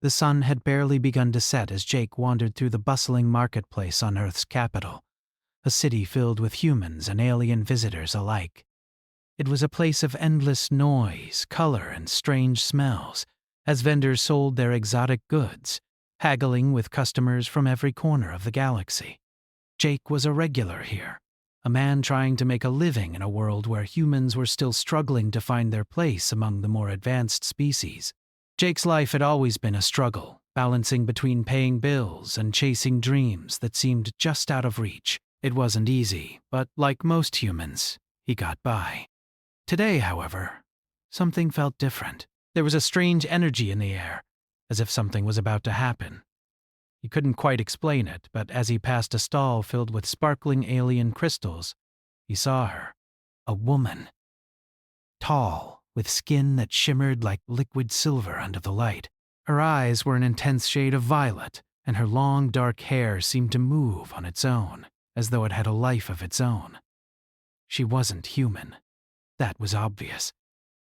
The sun had barely begun to set as Jake wandered through the bustling marketplace on Earth's capital, a city filled with humans and alien visitors alike. It was a place of endless noise, color, and strange smells, as vendors sold their exotic goods, haggling with customers from every corner of the galaxy. Jake was a regular here, a man trying to make a living in a world where humans were still struggling to find their place among the more advanced species. Jake's life had always been a struggle, balancing between paying bills and chasing dreams that seemed just out of reach. It wasn't easy, but like most humans, he got by. Today, however, something felt different. There was a strange energy in the air, as if something was about to happen. He couldn't quite explain it, but as he passed a stall filled with sparkling alien crystals, he saw her, a woman. Tall, with skin that shimmered like liquid silver under the light. Her eyes were an intense shade of violet, and her long dark hair seemed to move on its own, as though it had a life of its own. She wasn't human. That was obvious.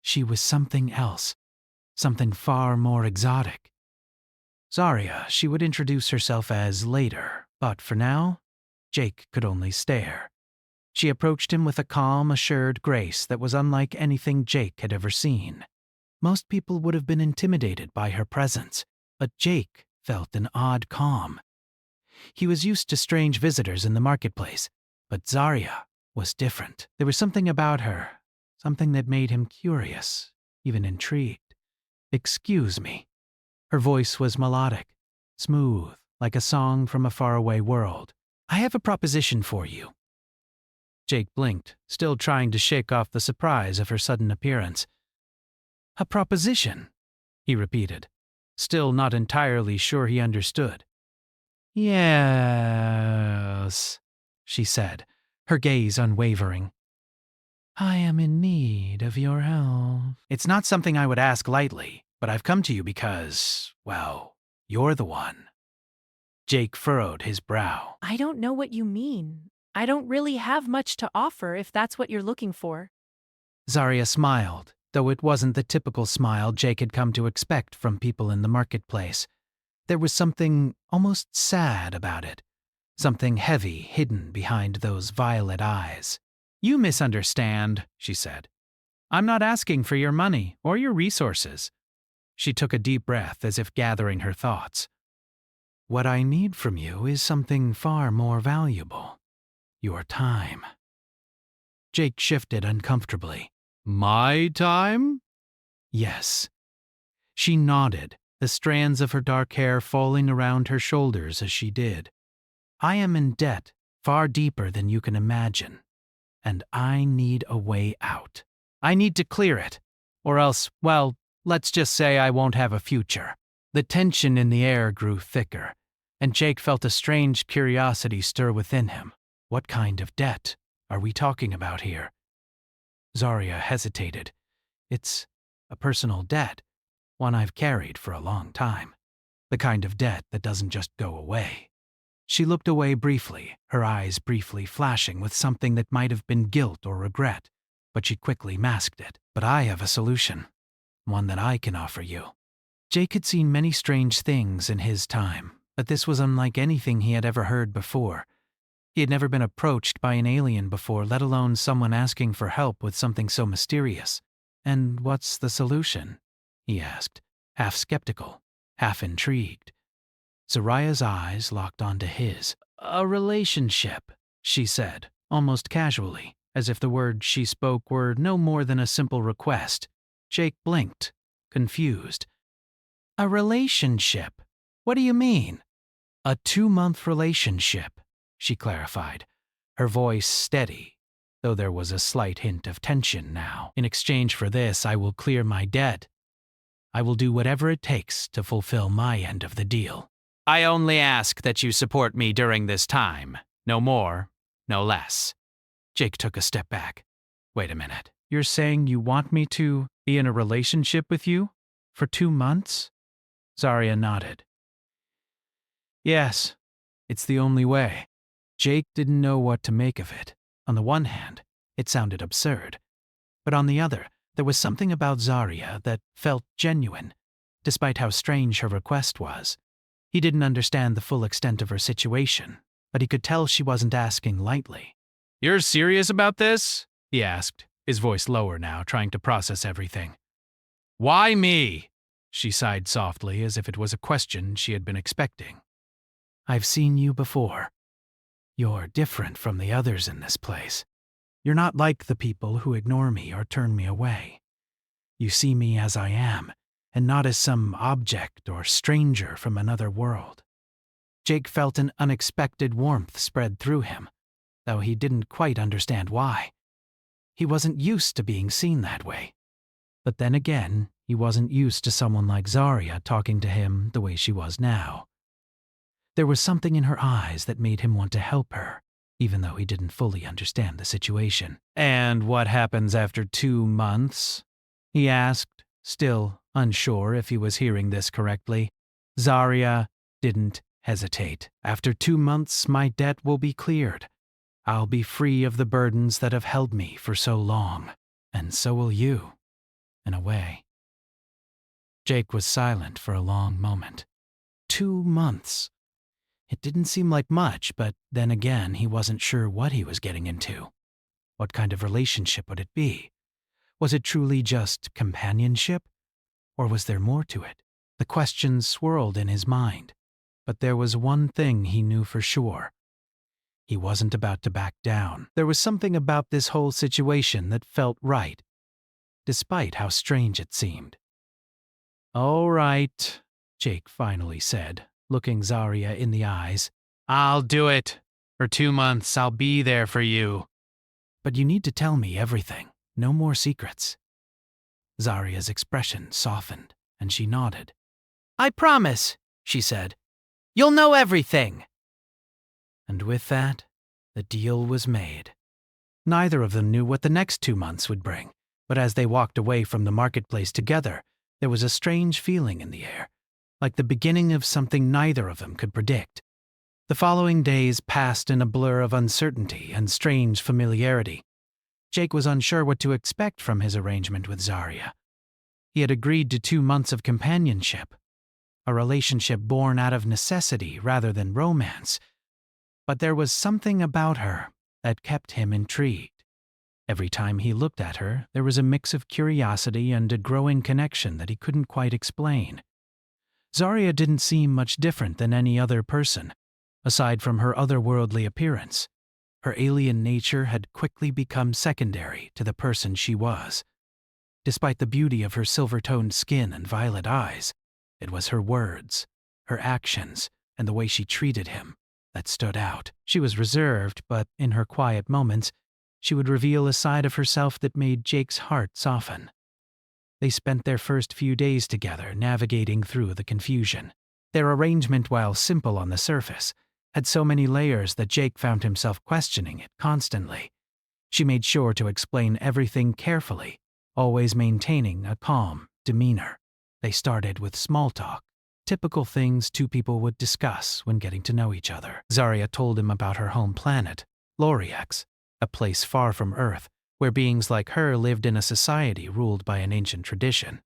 She was something else, something far more exotic. Zarya, she would introduce herself as later, but for now, Jake could only stare. She approached him with a calm, assured grace that was unlike anything Jake had ever seen. Most people would have been intimidated by her presence, but Jake felt an odd calm. He was used to strange visitors in the marketplace, but Zarya was different. There was something about her, something that made him curious, even intrigued. "Excuse me." Her voice was melodic, smooth, like a song from a faraway world. "I have a proposition for you." Jake blinked, still trying to shake off the surprise of her sudden appearance. "A proposition?" he repeated, still not entirely sure he understood. "Yes," she said, her gaze unwavering. "I am in need of your help." "It's not something I would ask lightly, but I've come to you because, well, you're the one." Jake furrowed his brow. I don't know what you mean. I don't really have much to offer if that's what you're looking for. Zarya smiled, though it wasn't the typical smile Jake had come to expect from people in the marketplace. There was something almost sad about it, something heavy hidden behind those violet eyes. "You misunderstand," she said. "I'm not asking for your money or your resources." She took a deep breath as if gathering her thoughts. "What I need from you is something far more valuable. Your time." Jake shifted uncomfortably. "My time?" "Yes." She nodded, the strands of her dark hair falling around her shoulders as she did. "I am in debt, far deeper than you can imagine, and I need a way out. I need to clear it, or else, well, let's just say I won't have a future." The tension in the air grew thicker, and Jake felt a strange curiosity stir within him. What kind of debt are we talking about here? Zarya hesitated. "It's a personal debt, one I've carried for a long time. The kind of debt that doesn't just go away." She looked away briefly, her eyes briefly flashing with something that might have been guilt or regret, but she quickly masked it. "But I have a solution, one that I can offer you." Jake had seen many strange things in his time, but this was unlike anything he had ever heard before. He had never been approached by an alien before, let alone someone asking for help with something so mysterious. "And what's the solution?" he asked, half skeptical, half intrigued. Zarya's eyes locked onto his. "A relationship," she said, almost casually, as if the words she spoke were no more than a simple request. Jake blinked, confused. "A relationship? What do you mean?" "A 2-month relationship," she clarified, her voice steady, though there was a slight hint of tension now. "In exchange for this, I will clear my debt. I will do whatever it takes to fulfill my end of the deal. I only ask that you support me during this time. No more, no less." Jake took a step back. "Wait a minute. You're saying you want me to be in a relationship with you? For 2 months?" Zarya nodded. "Yes, it's the only way." Jake didn't know what to make of it. On the one hand, it sounded absurd, but on the other, there was something about Zarya that felt genuine, despite how strange her request was. He didn't understand the full extent of her situation, but he could tell she wasn't asking lightly. "You're serious about this?" he asked, his voice lower now, trying to process everything. "Why me?" She sighed softly, as if it was a question she had been expecting. "I've seen you before. You're different from the others in this place. You're not like the people who ignore me or turn me away. You see me as I am, and not as some object or stranger from another world." Jake felt an unexpected warmth spread through him, though he didn't quite understand why. He wasn't used to being seen that way. But then again, he wasn't used to someone like Zarya talking to him the way she was now. There was something in her eyes that made him want to help her, even though he didn't fully understand the situation. "And what happens after 2 months?" he asked, still unsure if he was hearing this correctly. Zarya didn't hesitate. "After 2 months, my debt will be cleared. I'll be free of the burdens that have held me for so long, and so will you, in a way." Jake was silent for a long moment. 2 months. It didn't seem like much, but then again, he wasn't sure what he was getting into. What kind of relationship would it be? Was it truly just companionship? Or was there more to it? The questions swirled in his mind, but there was one thing he knew for sure. He wasn't about to back down. There was something about this whole situation that felt right, despite how strange it seemed. "All right," Jake finally said, looking Zarya in the eyes. "I'll do it. For 2 months, I'll be there for you. But you need to tell me everything. No more secrets." Zarya's expression softened, and she nodded. "I promise," she said. "You'll know everything." And with that, the deal was made. Neither of them knew what the next 2 months would bring, but as they walked away from the marketplace together, there was a strange feeling in the air, like the beginning of something neither of them could predict. The following days passed in a blur of uncertainty and strange familiarity. Jake was unsure what to expect from his arrangement with Zarya. He had agreed to 2 months of companionship, a relationship born out of necessity rather than romance. But there was something about her that kept him intrigued. Every time he looked at her, there was a mix of curiosity and a growing connection that he couldn't quite explain. Zarya didn't seem much different than any other person, aside from her otherworldly appearance. Her alien nature had quickly become secondary to the person she was. Despite the beauty of her silver-toned skin and violet eyes, it was her words, her actions, and the way she treated him that stood out. She was reserved, but in her quiet moments, she would reveal a side of herself that made Jake's heart soften. They spent their first few days together navigating through the confusion. Their arrangement, while simple on the surface, had so many layers that Jake found himself questioning it constantly. She made sure to explain everything carefully, always maintaining a calm demeanor. They started with small talk, typical things two people would discuss when getting to know each other. Zarya told him about her home planet, Loriex, a place far from Earth, where beings like her lived in a society ruled by an ancient tradition.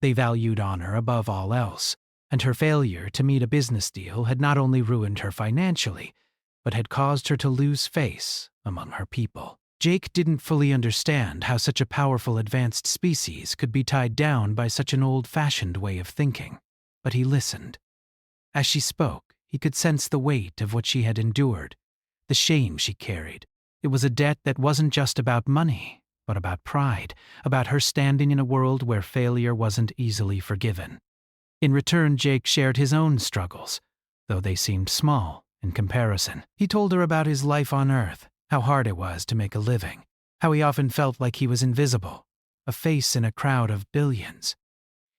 They valued honor above all else, and her failure to meet a business deal had not only ruined her financially, but had caused her to lose face among her people. Jake didn't fully understand how such a powerful advanced species could be tied down by such an old-fashioned way of thinking, but he listened. As she spoke, he could sense the weight of what she had endured, the shame she carried. It was a debt that wasn't just about money, but about pride, about her standing in a world where failure wasn't easily forgiven. In return, Jake shared his own struggles, though they seemed small in comparison. He told her about his life on Earth, how hard it was to make a living, how he often felt like he was invisible, a face in a crowd of billions.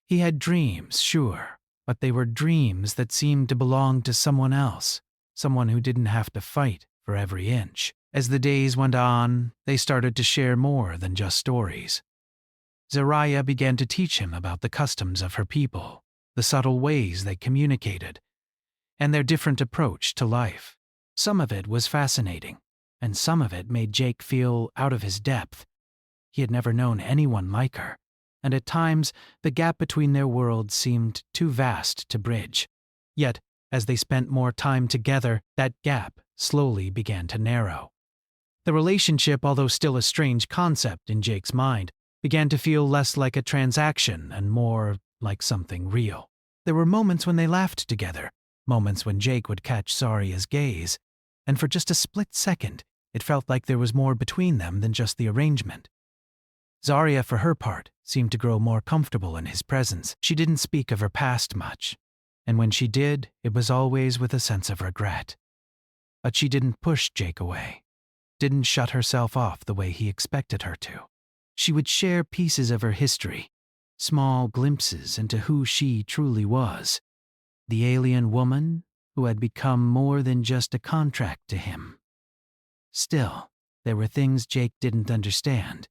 He had dreams, sure, but they were dreams that seemed to belong to someone else, someone who didn't have to fight for every inch. As the days went on, they started to share more than just stories. Zarya began to teach him about the customs of her people, the subtle ways they communicated, and their different approach to life. Some of it was fascinating, and some of it made Jake feel out of his depth. He had never known anyone like her, and at times the gap between their worlds seemed too vast to bridge. Yet, as they spent more time together, that gap slowly began to narrow. The relationship, although still a strange concept in Jake's mind, began to feel less like a transaction and more like something real. There were moments when they laughed together, moments when Jake would catch Zarya's gaze, and for just a split second, it felt like there was more between them than just the arrangement. Zarya, for her part, seemed to grow more comfortable in his presence. She didn't speak of her past much, and when she did, it was always with a sense of regret. But she didn't push Jake away, didn't shut herself off the way he expected her to. She would share pieces of her history, small glimpses into who she truly was, the alien woman who had become more than just a contract to him. Still, there were things Jake didn't understand.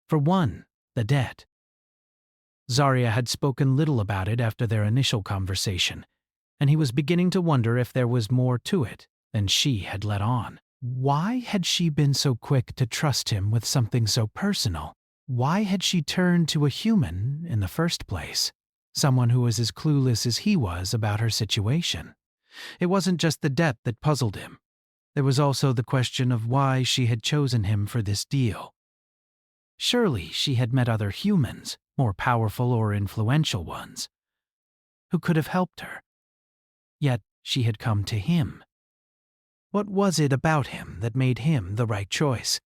For one, the debt. Zarya had spoken little about it after their initial conversation, and he was beginning to wonder if there was more to it than she had let on. Why had she been so quick to trust him with something so personal? Why had she turned to a human in the first place? Someone who was as clueless as he was about her situation. It wasn't just the debt that puzzled him. There was also the question of why she had chosen him for this deal. Surely she had met other humans, more powerful or influential ones, who could have helped her. Yet she had come to him. What was it about him that made him the right choice?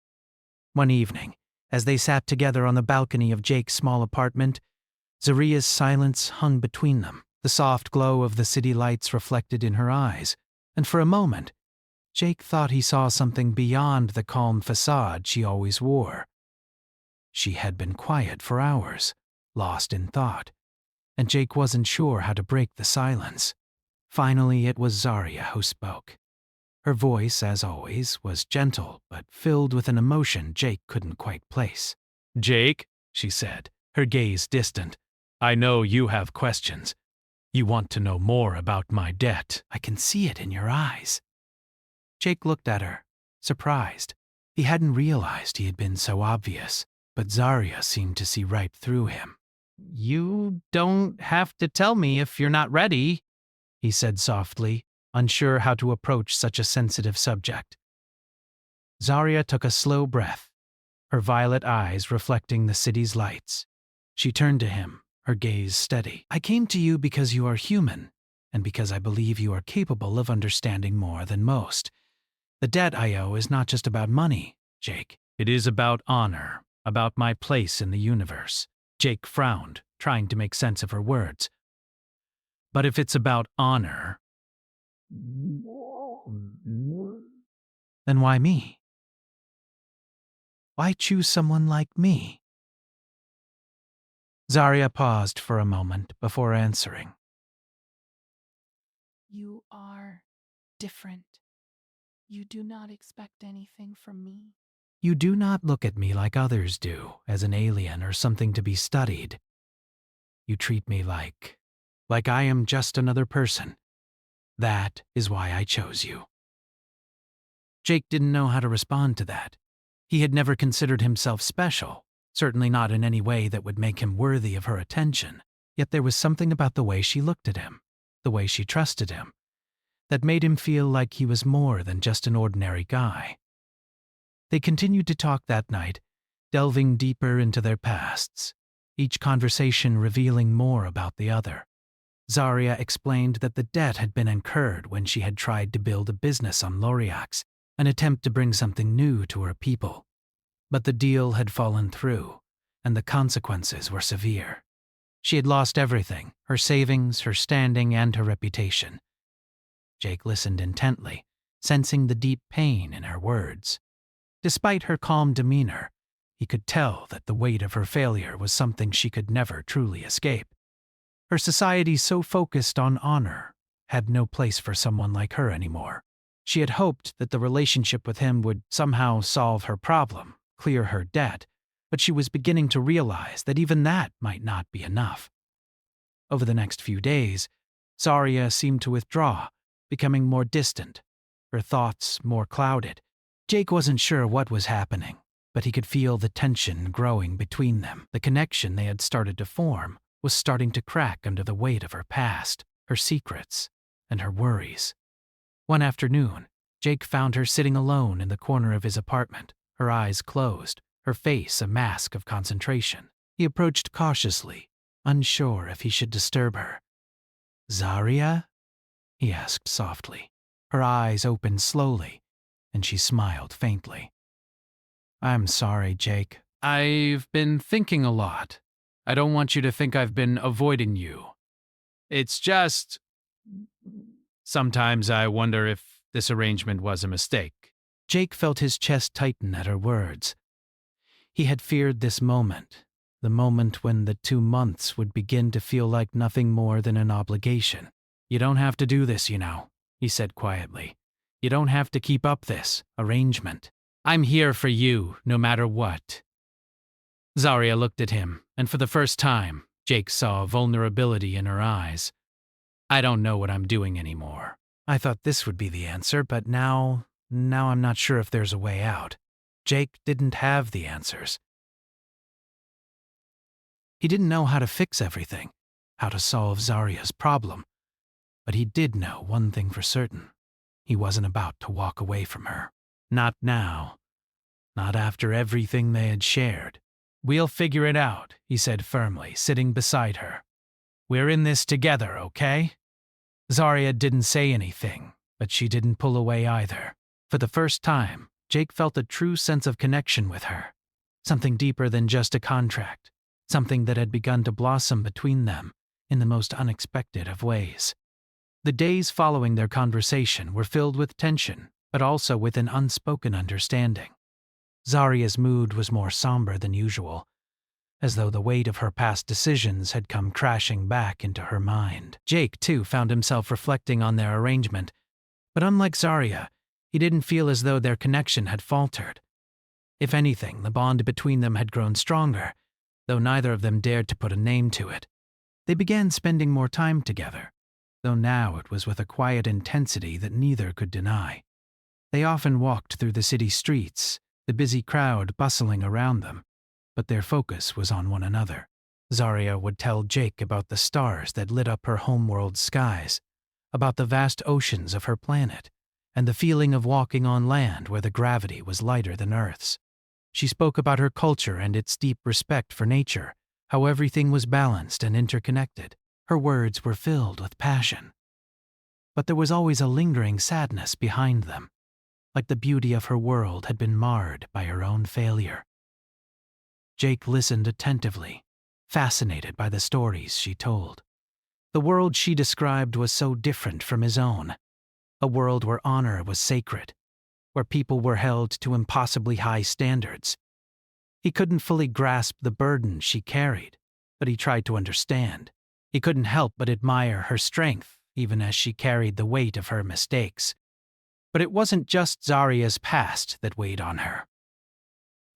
One evening, as they sat together on the balcony of Jake's small apartment, Zarya's silence hung between them, the soft glow of the city lights reflected in her eyes, and for a moment, Jake thought he saw something beyond the calm facade she always wore. She had been quiet for hours, lost in thought, and Jake wasn't sure how to break the silence. Finally, it was Zarya who spoke. Her voice, as always, was gentle but filled with an emotion Jake couldn't quite place. "Jake," she said, her gaze distant, "I know you have questions. You want to know more about my debt. I can see it in your eyes." Jake looked at her, surprised. He hadn't realized he had been so obvious, but Zarya seemed to see right through him. "You don't have to tell me if you're not ready," he said softly, unsure how to approach such a sensitive subject. Zarya took a slow breath, her violet eyes reflecting the city's lights. She turned to him, her gaze steady. "I came to you because you are human, and because I believe you are capable of understanding more than most. The debt I owe is not just about money, Jake. It is about honor, about my place in the universe." Jake frowned, trying to make sense of her words. "But if it's about honor, then why me? Why choose someone like me?" Zarya paused for a moment before answering. You are different. You do not expect anything from me. You do not look at me like others do, as an alien or something to be studied. You treat me like I am just another person. That is why I chose you. Jake didn't know how to respond to that. He had never considered himself special, certainly not in any way that would make him worthy of her attention. Yet there was something about the way she looked at him, the way she trusted him, that made him feel like he was more than just an ordinary guy. They continued to talk that night, delving deeper into their pasts, each conversation revealing more about the other. Zarya explained that the debt had been incurred when she had tried to build a business on Loriax, an attempt to bring something new to her people. But the deal had fallen through, and the consequences were severe. She had lost everything, her savings, her standing, and her reputation. Jake listened intently, sensing the deep pain in her words. Despite her calm demeanor, he could tell that the weight of her failure was something she could never truly escape. Her society, so focused on honor, had no place for someone like her anymore. She had hoped that the relationship with him would somehow solve her problem, clear her debt, but she was beginning to realize that even that might not be enough. Over the next few days, Zarya seemed to withdraw, becoming more distant, her thoughts more clouded. Jake wasn't sure what was happening, but he could feel the tension growing between them. The connection they had started to form was starting to crack under the weight of her past, her secrets, and her worries. One afternoon, Jake found her sitting alone in the corner of his apartment, her eyes closed, her face a mask of concentration. He approached cautiously, unsure if he should disturb her. "Zarya?" he asked softly. Her eyes opened slowly, and she smiled faintly. "I'm sorry, Jake. I've been thinking a lot. I don't want you to think I've been avoiding you. It's just... sometimes I wonder if this arrangement was a mistake." Jake felt his chest tighten at her words. He had feared this moment, the moment when the 2 months would begin to feel like nothing more than an obligation. "You don't have to do this, you know," he said quietly. "You don't have to keep up this arrangement. I'm here for you, no matter what." Zarya looked at him, and for the first time, Jake saw vulnerability in her eyes. "I don't know what I'm doing anymore. I thought this would be the answer, but now I'm not sure if there's a way out." Jake didn't have the answers. He didn't know how to fix everything, how to solve Zarya's problem. But he did know one thing for certain. He wasn't about to walk away from her. Not now. Not after everything they had shared. "We'll figure it out," he said firmly, sitting beside her. "We're in this together, okay?" Zarya didn't say anything, but she didn't pull away either. For the first time, Jake felt a true sense of connection with her. Something deeper than just a contract. Something that had begun to blossom between them in the most unexpected of ways. The days following their conversation were filled with tension, but also with an unspoken understanding. Zarya's mood was more somber than usual, as though the weight of her past decisions had come crashing back into her mind. Jake, too, found himself reflecting on their arrangement, but unlike Zarya, he didn't feel as though their connection had faltered. If anything, the bond between them had grown stronger, though neither of them dared to put a name to it. They began spending more time together, though now it was with a quiet intensity that neither could deny. They often walked through the city streets, the busy crowd bustling around them, but their focus was on one another. Zarya would tell Jake about the stars that lit up her homeworld's skies, about the vast oceans of her planet, and the feeling of walking on land where the gravity was lighter than Earth's. She spoke about her culture and its deep respect for nature, how everything was balanced and interconnected. Her words were filled with passion. But there was always a lingering sadness behind them, like the beauty of her world had been marred by her own failure. Jake listened attentively, fascinated by the stories she told. The world she described was so different from his own. A world where honor was sacred, where people were held to impossibly high standards. He couldn't fully grasp the burden she carried, but he tried to understand. He couldn't help but admire her strength, even as she carried the weight of her mistakes. But it wasn't just Zarya's past that weighed on her.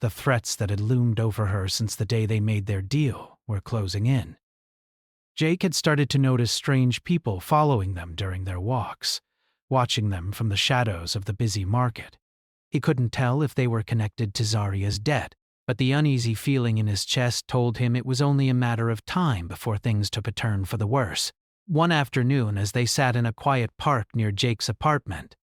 The threats that had loomed over her since the day they made their deal were closing in. Jake had started to notice strange people following them during their walks, watching them from the shadows of the busy market. He couldn't tell if they were connected to Zarya's debt, but the uneasy feeling in his chest told him it was only a matter of time before things took a turn for the worse. One afternoon, as they sat in a quiet park near Jake's apartment,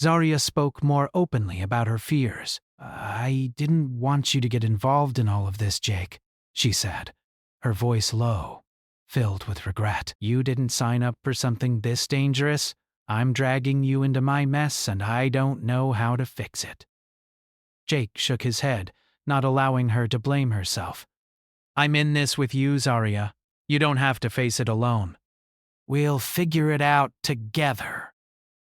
Zarya spoke more openly about her fears. "I didn't want you to get involved in all of this, Jake," she said, her voice low, filled with regret. "You didn't sign up for something this dangerous. I'm dragging you into my mess, and I don't know how to fix it." Jake shook his head, not allowing her to blame herself. "I'm in this with you, Zarya. You don't have to face it alone. We'll figure it out together."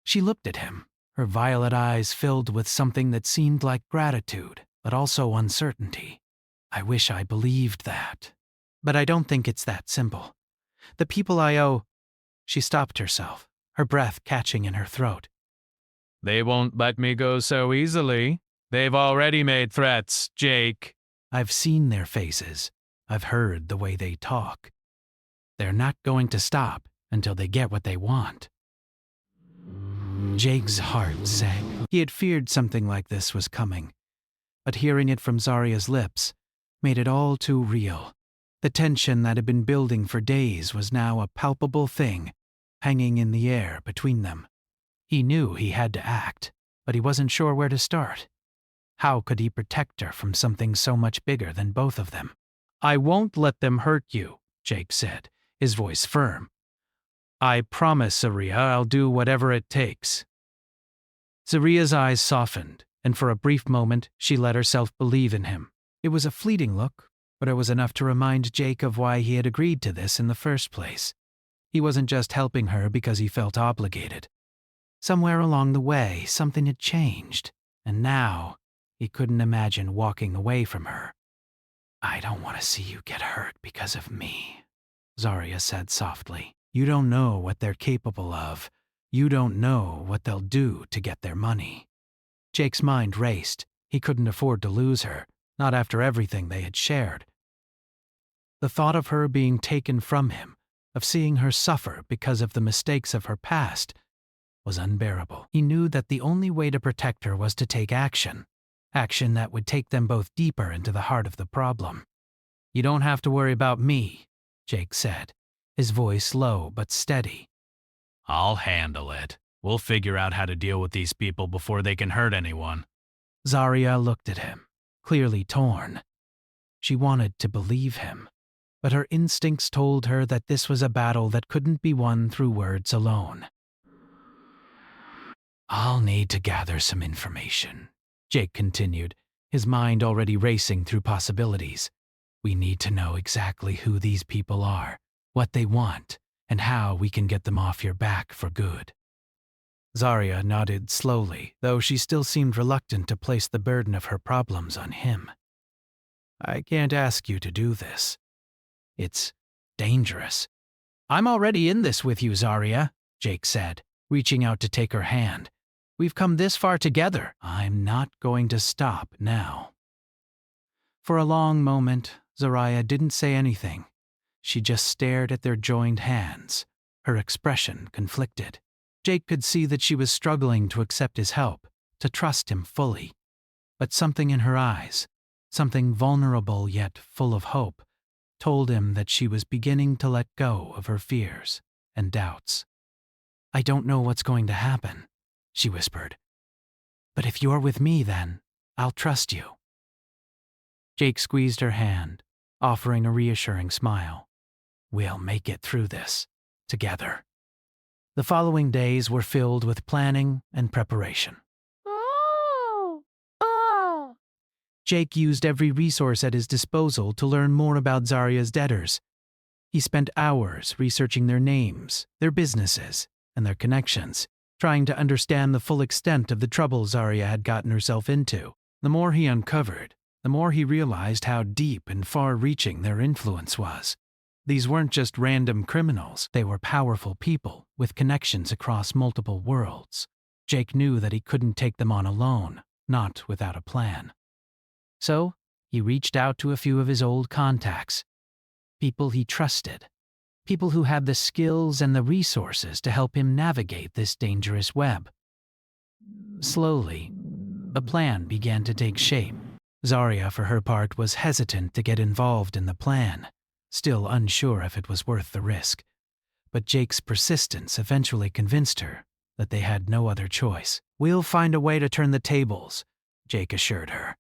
She looked at him, her violet eyes filled with something that seemed like gratitude, but also uncertainty. "I wish I believed that. But I don't think it's that simple. The people I owe—" She stopped herself, her breath catching in her throat. "They won't let me go so easily. They've already made threats, Jake." "I've seen their faces. I've heard the way they talk. They're not going to stop until they get what they want." Jake's heart sank. He had feared something like this was coming, but hearing it from Zarya's lips made it all too real. The tension that had been building for days was now a palpable thing, hanging in the air between them. He knew he had to act, but he wasn't sure where to start. How could he protect her from something so much bigger than both of them? "I won't let them hurt you," Jake said, his voice firm. "I promise, Zarya, I'll do whatever it takes." Zarya's eyes softened, and for a brief moment she let herself believe in him. It was a fleeting look, but it was enough to remind Jake of why he had agreed to this in the first place. He wasn't just helping her because he felt obligated. Somewhere along the way, something had changed, and now he couldn't imagine walking away from her. "I don't want to see you get hurt because of me," Zarya said softly. "You don't know what they're capable of. You don't know what they'll do to get their money." Jake's mind raced. He couldn't afford to lose her, not after everything they had shared. The thought of her being taken from him, of seeing her suffer because of the mistakes of her past, was unbearable. He knew that the only way to protect her was to take action. Action that would take them both deeper into the heart of the problem. "You don't have to worry about me," Jake said, his voice low but steady. "I'll handle it. We'll figure out how to deal with these people before they can hurt anyone." Zarya looked at him, clearly torn. She wanted to believe him, but her instincts told her that this was a battle that couldn't be won through words alone. "I'll need to gather some information," Jake continued, his mind already racing through possibilities. "We need to know exactly who these people are, what they want, and how we can get them off your back for good." Zarya nodded slowly, though she still seemed reluctant to place the burden of her problems on him. "I can't ask you to do this. It's dangerous." "I'm already in this with you, Zarya," Jake said, reaching out to take her hand. "We've come this far together." "I'm not going to stop now." For a long moment, Zarya didn't say anything. She just stared at their joined hands, her expression conflicted. Jake could see that she was struggling to accept his help, to trust him fully. But something in her eyes, something vulnerable yet full of hope, told him that she was beginning to let go of her fears and doubts. "I don't know what's going to happen," she whispered. "But if you're with me, then I'll trust you." Jake squeezed her hand, offering a reassuring smile. "We'll make it through this, together." The following days were filled with planning and preparation. Jake used every resource at his disposal to learn more about Zarya's debtors. He spent hours researching their names, their businesses, and their connections, trying to understand the full extent of the trouble Zarya had gotten herself into. The more he uncovered, the more he realized how deep and far-reaching their influence was. These weren't just random criminals, they were powerful people with connections across multiple worlds. Jake knew that he couldn't take them on alone, not without a plan. So, he reached out to a few of his old contacts, people he trusted, people who had the skills and the resources to help him navigate this dangerous web. Slowly, a plan began to take shape. Zarya, for her part, was hesitant to get involved in the plan, still unsure if it was worth the risk. But Jake's persistence eventually convinced her that they had no other choice. "We'll find a way to turn the tables," Jake assured her.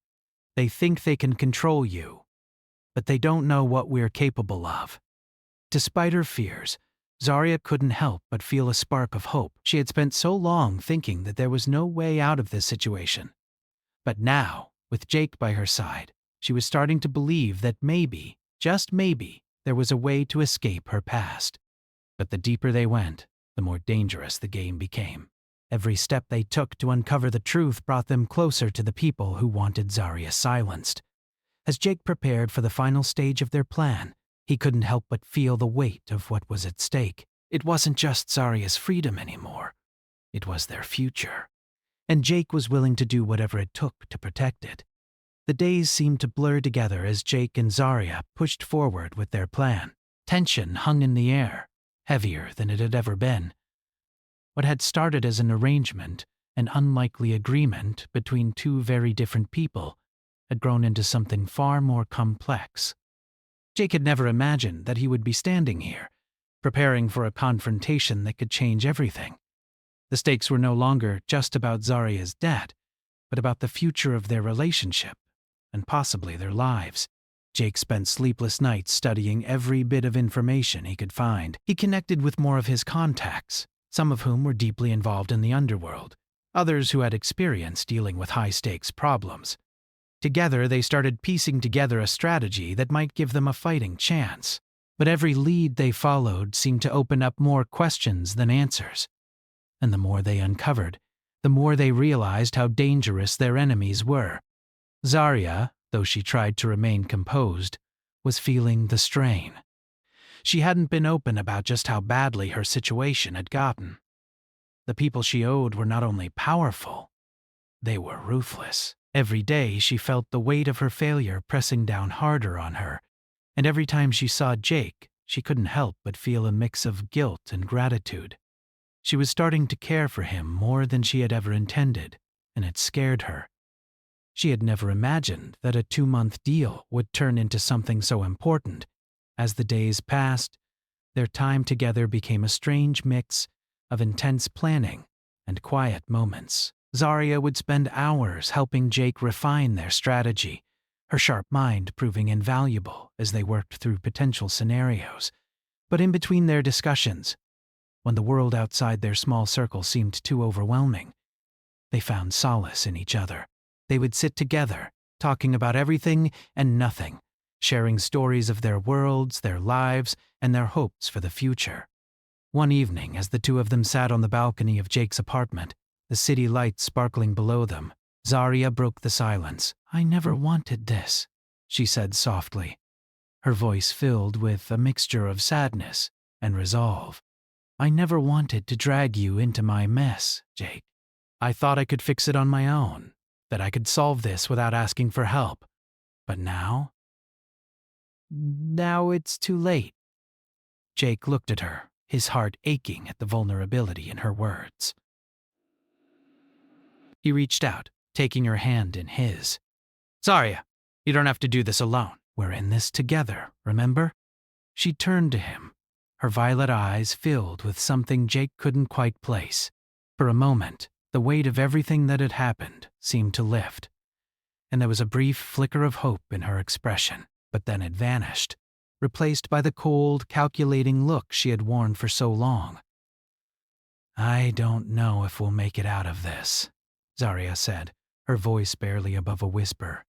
"They think they can control you, but they don't know what we're capable of." Despite her fears, Zarya couldn't help but feel a spark of hope. She had spent so long thinking that there was no way out of this situation. But now, with Jake by her side, she was starting to believe that maybe, just maybe, there was a way to escape her past. But the deeper they went, the more dangerous the game became. Every step they took to uncover the truth brought them closer to the people who wanted Zarya silenced. As Jake prepared for the final stage of their plan, he couldn't help but feel the weight of what was at stake. It wasn't just Zarya's freedom anymore. It was their future. And Jake was willing to do whatever it took to protect it. The days seemed to blur together as Jake and Zarya pushed forward with their plan. Tension hung in the air, heavier than it had ever been. What had started as an arrangement, an unlikely agreement between two very different people, had grown into something far more complex. Jake had never imagined that he would be standing here, preparing for a confrontation that could change everything. The stakes were no longer just about Zarya's debt, but about the future of their relationship, and possibly their lives. Jake spent sleepless nights studying every bit of information he could find. He connected with more of his contacts, some of whom were deeply involved in the underworld, others who had experience dealing with high-stakes problems. Together, they started piecing together a strategy that might give them a fighting chance. But every lead they followed seemed to open up more questions than answers. And the more they uncovered, the more they realized how dangerous their enemies were. Zarya, though she tried to remain composed, was feeling the strain. She hadn't been open about just how badly her situation had gotten. The people she owed were not only powerful, they were ruthless. Every day she felt the weight of her failure pressing down harder on her, and every time she saw Jake, she couldn't help but feel a mix of guilt and gratitude. She was starting to care for him more than she had ever intended, and it scared her. She had never imagined that a 2-month deal would turn into something so important. As the days passed, their time together became a strange mix of intense planning and quiet moments. Zarya would spend hours helping Jake refine their strategy, her sharp mind proving invaluable as they worked through potential scenarios. But in between their discussions, when the world outside their small circle seemed too overwhelming, they found solace in each other. They would sit together, talking about everything and nothing, sharing stories of their worlds, their lives, and their hopes for the future. One evening, as the two of them sat on the balcony of Jake's apartment, the city lights sparkling below them, Zarya broke the silence. "I never wanted this," she said softly, her voice filled with a mixture of sadness and resolve. "I never wanted to drag you into my mess, Jake. I thought I could fix it on my own, that I could solve this without asking for help. But now it's too late." Jake looked at her, his heart aching at the vulnerability in her words. He reached out, taking her hand in his. "Zarya, you don't have to do this alone. We're in this together, remember?" She turned to him, her violet eyes filled with something Jake couldn't quite place. For a moment, the weight of everything that had happened seemed to lift, and there was a brief flicker of hope in her expression, but then it vanished, replaced by the cold, calculating look she had worn for so long. "I don't know if we'll make it out of this," Zarya said, her voice barely above a whisper.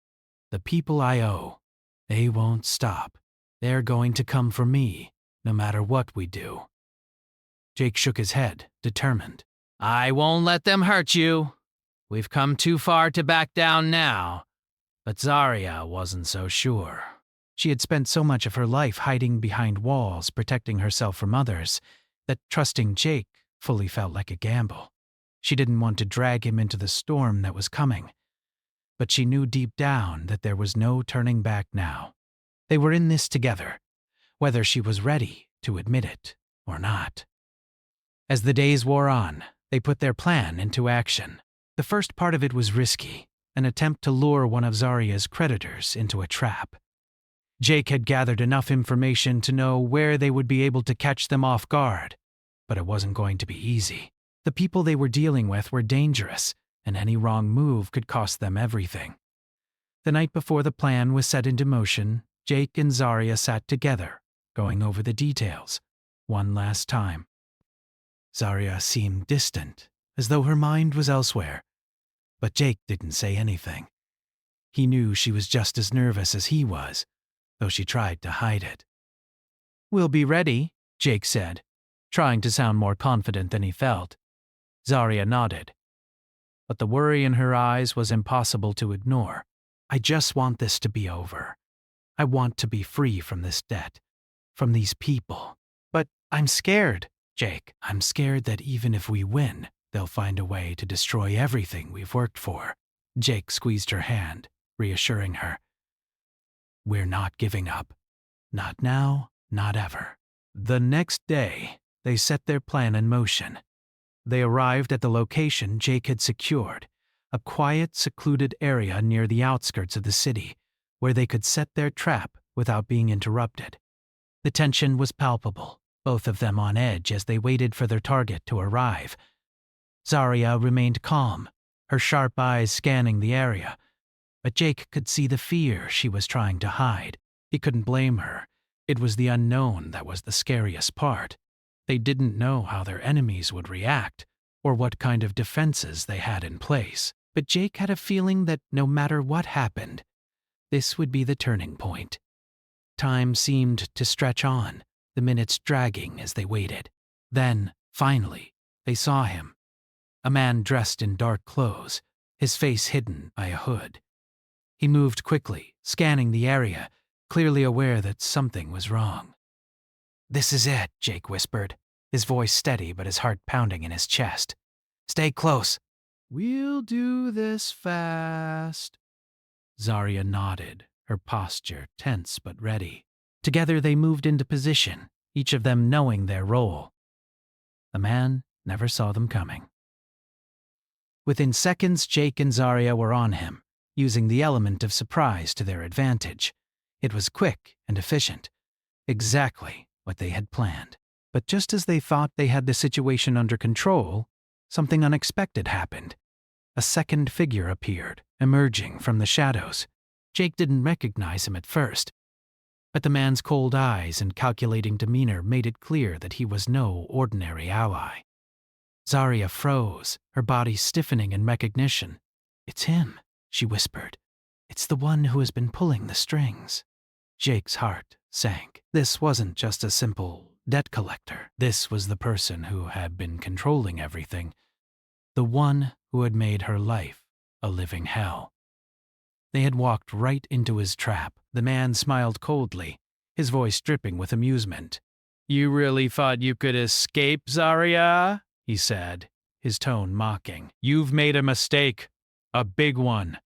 "The people I owe, they won't stop. They're going to come for me, no matter what we do." Jake shook his head, determined. "I won't let them hurt you. We've come too far to back down now." But Zarya wasn't so sure. She had spent so much of her life hiding behind walls, protecting herself from others, that trusting Jake fully felt like a gamble. She didn't want to drag him into the storm that was coming, but she knew deep down that there was no turning back now. They were in this together, whether she was ready to admit it or not. As the days wore on, they put their plan into action. The first part of it was risky, an attempt to lure one of Zarya's creditors into a trap. Jake had gathered enough information to know where they would be able to catch them off guard, but it wasn't going to be easy. The people they were dealing with were dangerous, and any wrong move could cost them everything. The night before the plan was set into motion, Jake and Zarya sat together, going over the details, one last time. Zarya seemed distant, as though her mind was elsewhere, but Jake didn't say anything. He knew she was just as nervous as he was, though she tried to hide it. "We'll be ready," Jake said, trying to sound more confident than he felt. Zarya nodded, but the worry in her eyes was impossible to ignore. "I just want this to be over. I want to be free from this debt, from these people. But I'm scared, Jake. I'm scared that even if we win, they'll find a way to destroy everything we've worked for." Jake squeezed her hand, reassuring her. "We're not giving up. Not now, not ever." The next day, they set their plan in motion. They arrived at the location Jake had secured, a quiet, secluded area near the outskirts of the city where they could set their trap without being interrupted. The tension was palpable, both of them on edge as they waited for their target to arrive. Zarya remained calm, her sharp eyes scanning the area, but Jake could see the fear she was trying to hide. He couldn't blame her. It was the unknown that was the scariest part. They didn't know how their enemies would react, or what kind of defenses they had in place. But Jake had a feeling that no matter what happened, this would be the turning point. Time seemed to stretch on, the minutes dragging as they waited. Then, finally, they saw him. A man dressed in dark clothes, his face hidden by a hood. He moved quickly, scanning the area, clearly aware that something was wrong. "This is it," Jake whispered, his voice steady but his heart pounding in his chest. "Stay close." "We'll do this fast." Zarya nodded, her posture tense but ready. Together they moved into position, each of them knowing their role. The man never saw them coming. Within seconds, Jake and Zarya were on him, using the element of surprise to their advantage. It was quick and efficient, exactly what they had planned. But just as they thought they had the situation under control, something unexpected happened. A second figure appeared, emerging from the shadows. Jake didn't recognize him at first, but the man's cold eyes and calculating demeanor made it clear that he was no ordinary ally. Zarya froze, her body stiffening in recognition. "It's him," she whispered. "It's the one who has been pulling the strings." Jake's heart sank. This wasn't just a simple debt collector. This was the person who had been controlling everything, the one who had made her life a living hell. They had walked right into his trap. The man smiled coldly, his voice dripping with amusement. "You really thought you could escape, Zarya?" he said, his tone mocking. "You've made a mistake. A big one."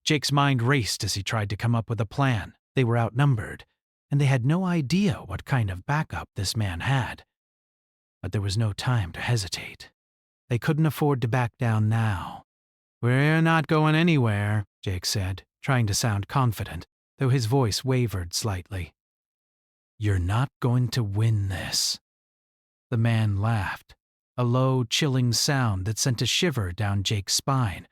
Jake's mind raced as he tried to come up with a plan. They were outnumbered, and they had no idea what kind of backup this man had. But there was no time to hesitate. They couldn't afford to back down now. "We're not going anywhere," Jake said, trying to sound confident, though his voice wavered slightly. "You're not going to win this." The man laughed, a low, chilling sound that sent a shiver down Jake's spine.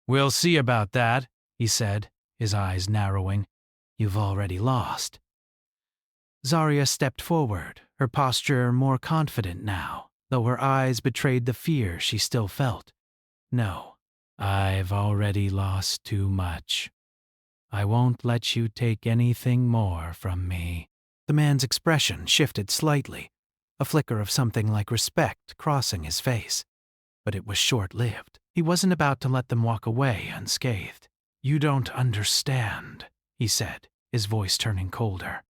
"We'll see about that," he said, his eyes narrowing. "You've already lost." Zarya stepped forward, her posture more confident now, though her eyes betrayed the fear she still felt. "No, I've already lost too much. I won't let you take anything more from me." The man's expression shifted slightly, a flicker of something like respect crossing his face. But it was short-lived. He wasn't about to let them walk away unscathed. "You don't understand," he said, his voice turning colder.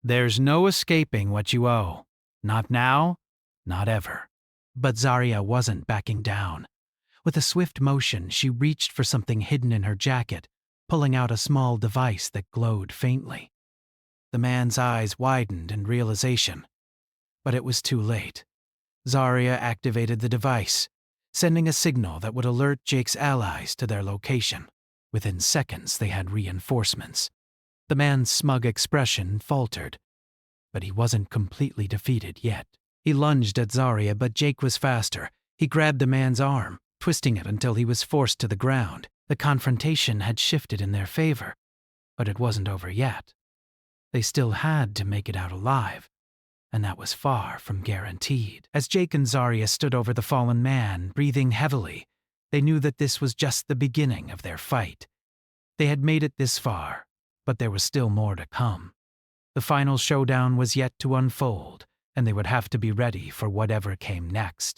"There's no escaping what you owe. Not now, not ever." But Zarya wasn't backing down. With a swift motion, she reached for something hidden in her jacket, pulling out a small device that glowed faintly. The man's eyes widened in realization. But it was too late. Zarya activated the device, sending a signal that would alert Jake's allies to their location. Within seconds, they had reinforcements. The man's smug expression faltered, but he wasn't completely defeated yet. He lunged at Zarya, but Jake was faster. He grabbed the man's arm, twisting it until he was forced to the ground. The confrontation had shifted in their favor, but it wasn't over yet. They still had to make it out alive, and that was far from guaranteed. As Jake and Zarya stood over the fallen man, breathing heavily, they knew that this was just the beginning of their fight. They had made it this far, but there was still more to come. The final showdown was yet to unfold, and they would have to be ready for whatever came next.